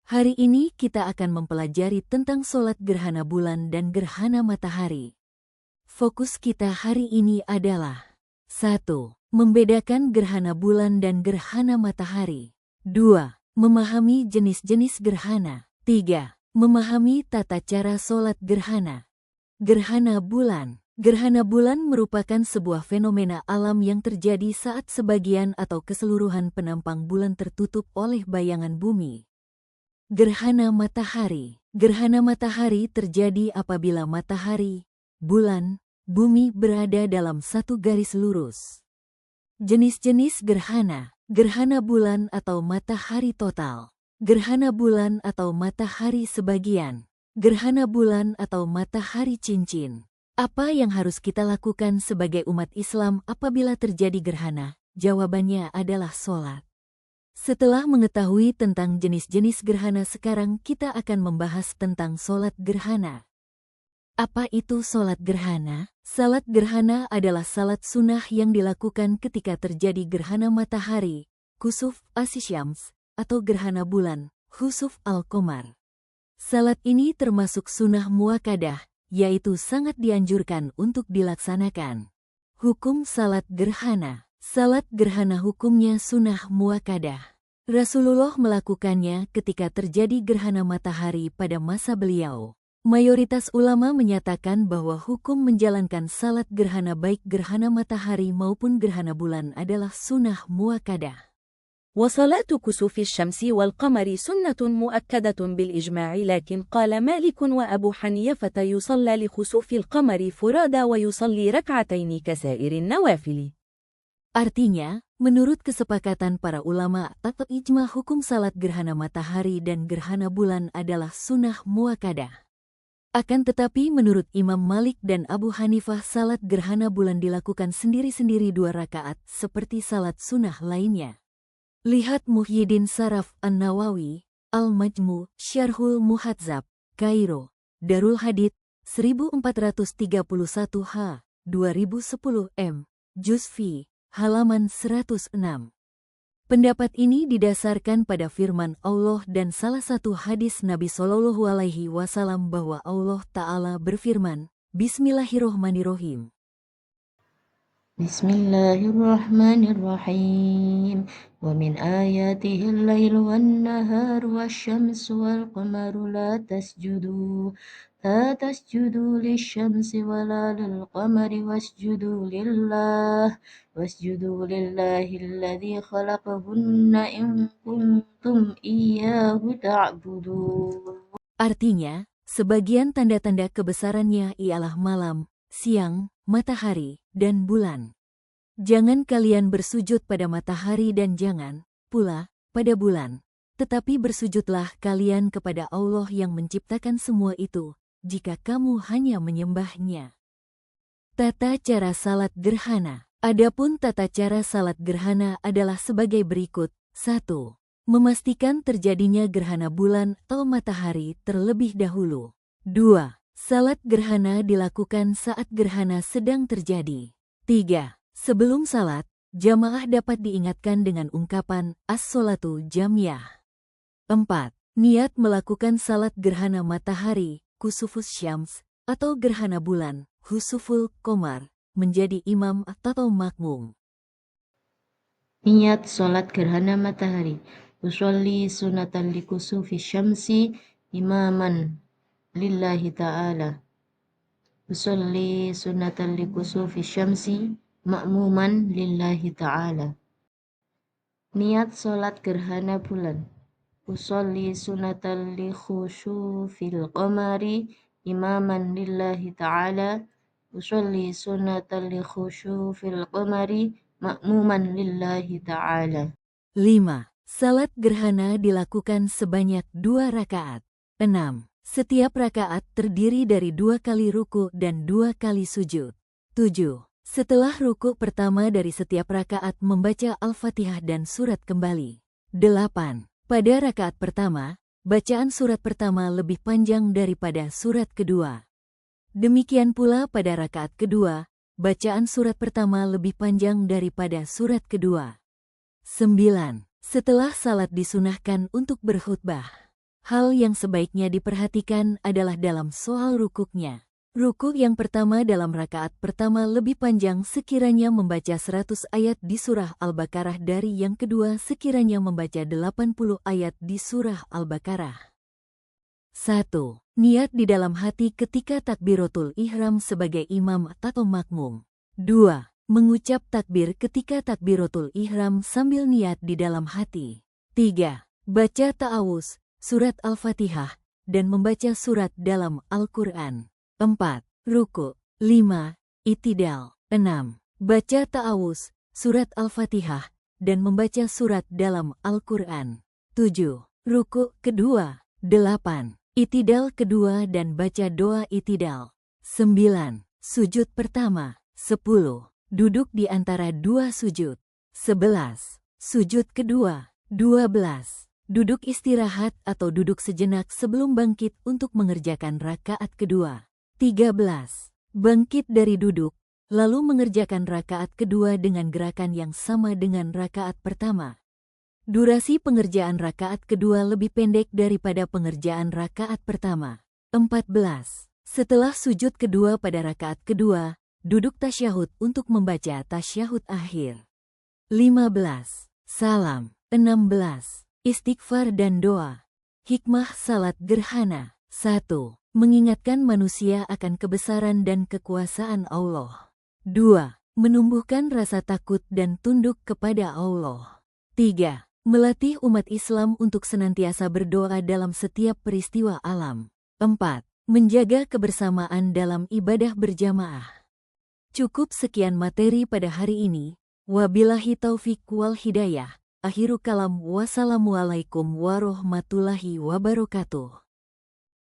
Hari ini kita akan mempelajari tentang sholat gerhana bulan dan gerhana matahari. Fokus kita hari ini adalah 1. Membedakan gerhana bulan dan gerhana matahari. 2. Memahami jenis-jenis gerhana. 3. Memahami tata cara sholat gerhana. Gerhana bulan. Gerhana bulan merupakan sebuah fenomena alam yang terjadi saat sebagian atau keseluruhan penampang bulan tertutup oleh bayangan bumi. Gerhana matahari. Gerhana matahari terjadi apabila matahari, bulan, bumi berada dalam satu garis lurus. Jenis-jenis gerhana. Gerhana bulan atau matahari total. Gerhana bulan atau matahari sebagian. Gerhana bulan atau matahari cincin. Apa yang harus kita lakukan sebagai umat Islam apabila terjadi gerhana? Jawabannya adalah sholat. Setelah mengetahui tentang jenis-jenis gerhana, sekarang kita akan membahas tentang sholat gerhana. Apa itu sholat gerhana? Salat gerhana adalah salat sunnah yang dilakukan ketika terjadi gerhana matahari, kusuf as-syams, atau gerhana bulan, khusuf al-qamar. Salat ini termasuk sunnah muakkadah, yaitu sangat dianjurkan untuk dilaksanakan. Hukum salat gerhana. Salat gerhana hukumnya sunnah muakkadah. Rasulullah melakukannya ketika terjadi gerhana matahari pada masa beliau. Mayoritas ulama menyatakan bahwa hukum menjalankan salat gerhana baik gerhana matahari maupun gerhana bulan adalah sunnah muakkadah. وصلاة كسوف الشمس والقمر سنة مؤكدة بالإجماع، لكن قال مالك وأبو حنيفة يصلى لخسوف القمر فرادى ويصلي ركعتين كسائر النوافل. Artinya, menurut kesepakatan para ulama atau ijma, hukum salat gerhana matahari dan gerhana bulan adalah sunnah muakkadah. Akan tetapi menurut Imam Malik dan Abu Hanifah, salat gerhana bulan dilakukan sendiri-sendiri 2 rakaat seperti salat sunnah lainnya. Lihat Muhyiddin Saraf An-Nawawi, Al-Majmu, Syarhul Muhadzab, Kairo, Darul Hadith, 1431 2010 m, Juzfi, halaman 106. Pendapat ini didasarkan pada firman Allah dan salah satu hadis Nabi Shallallahu Alaihi Wasallam bahwa Allah Ta'ala berfirman, Bismillahirrohmanirrohim. Bismillahirrahmanirrahim. Wa min ayatihi al-lail wan-nahar wasyamsu wal-qamaru la tasjudu lisyamsi wala lil-qamari wasjudu lillahi alladhi khalaqahunna in kuntum iyyahu ta'budun. Artinya, sebagian tanda-tanda kebesarannya ialah malam, siang, matahari, dan bulan. Jangan kalian bersujud pada matahari dan jangan pula pada bulan, tetapi bersujudlah kalian kepada Allah yang menciptakan semua itu, jika kamu hanya menyembahnya. Tata cara salat gerhana. Adapun tata cara salat gerhana adalah sebagai berikut. 1. Memastikan terjadinya gerhana bulan atau matahari terlebih dahulu. 2. Salat gerhana dilakukan saat gerhana sedang terjadi. 3. Sebelum salat, jamaah dapat diingatkan dengan ungkapan as-sholatu jamiyah. 4. Niat melakukan salat gerhana matahari, kusufus syams, atau gerhana bulan, khusuful qamar, menjadi imam atau makmum. Niat sholat gerhana matahari. Usolli sunatan li kusufi syamsi imaman lillahi ta'ala. Usolli sunatan li kusufi syamsi ma'muman lillahi ta'ala. Niat sholat gerhana bulan. Usolli sunatan li khusufil qamari imaman lillahi ta'ala. Usolli sunatan li khusufil qamari ma'muman lillahi ta'ala. 5. Salat gerhana dilakukan sebanyak 2 rakaat. 6. Setiap rakaat terdiri dari 2 kali ruku dan 2 kali sujud. 7. Setelah ruku pertama dari setiap rakaat membaca Al-Fatihah dan surat kembali. 8. Pada rakaat pertama, bacaan surat pertama lebih panjang daripada surat kedua. Demikian pula pada rakaat kedua, bacaan surat pertama lebih panjang daripada surat kedua. 9. Setelah salat disunahkan untuk berkhutbah. Hal yang sebaiknya diperhatikan adalah dalam soal rukuknya. Rukuk yang pertama dalam rakaat pertama lebih panjang sekiranya membaca 100 ayat di surah Al-Baqarah dari yang kedua sekiranya membaca 80 ayat di surah Al-Baqarah. 1. Niat di dalam hati ketika takbiratul ihram sebagai imam atau makmum. 2. Mengucap takbir ketika takbiratul ihram sambil niat di dalam hati. 3. Baca ta'awuz, surat Al-Fatihah, dan membaca surat dalam Al-Quran. 4. Ruku. 5. I'tidal. 6. Baca ta'awuz, surat Al-Fatihah, dan membaca surat dalam Al-Quran. 7. Ruku kedua. 8. I'tidal kedua dan baca doa i'tidal. 9. Sujud pertama. 10. Duduk di antara dua sujud. 11. Sujud kedua. 12. Duduk istirahat atau duduk sejenak sebelum bangkit untuk mengerjakan rakaat kedua. 13. Bangkit dari duduk, lalu mengerjakan rakaat kedua dengan gerakan yang sama dengan rakaat pertama. Durasi pengerjaan rakaat kedua lebih pendek daripada pengerjaan rakaat pertama. 14. Setelah sujud kedua pada rakaat kedua, duduk tasyahud untuk membaca tasyahud akhir. 15. Salam. 16. Istighfar dan doa. Hikmah salat gerhana. 1. Mengingatkan manusia akan kebesaran dan kekuasaan Allah. 2. Menumbuhkan rasa takut dan tunduk kepada Allah. 3. Melatih umat Islam untuk senantiasa berdoa dalam setiap peristiwa alam. 4. Menjaga kebersamaan dalam ibadah berjamaah. Cukup sekian materi pada hari ini. Wabillahi taufik wal hidayah. Akhiru kalam. Wassalamualaikum warahmatullahi wabarakatuh.